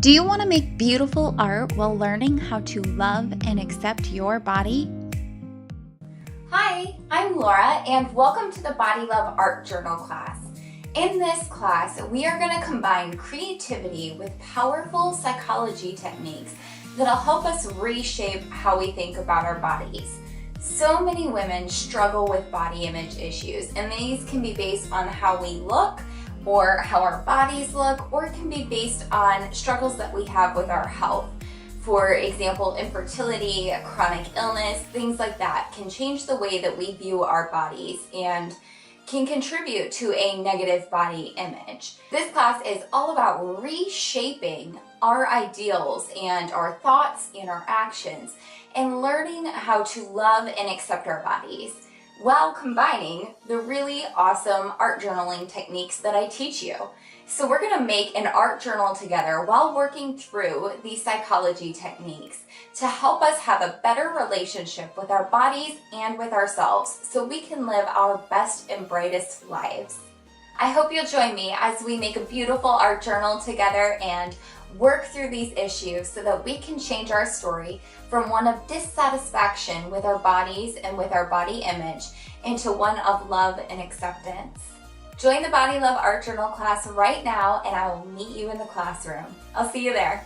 Do you want to make beautiful art while learning how to love and accept your body? Hi, I'm Laura and welcome to the Body Love Art Journal class. In this class, we are going to combine creativity with powerful psychology techniques that'll help us reshape how we think about our bodies. So many women struggle with body image issues, and these can be based on how we look or how our bodies look, or it can be based on struggles that we have with our health. For example, infertility, chronic illness, things like that can change the way that we view our bodies and can contribute to a negative body image. This class is all about reshaping our ideals and our thoughts and our actions and learning how to love and accept our bodies while combining the really awesome art journaling techniques that I teach you. So we're going to make an art journal together while working through these psychology techniques to help us have a better relationship with our bodies and with ourselves so we can live our best and brightest lives. I hope you'll join me as we make a beautiful art journal together and work through these issues so that we can change our story from one of dissatisfaction with our bodies and with our body image into one of love and acceptance. Join the Body Love Art Journal class right now and I will meet you in the classroom. I'll see you there.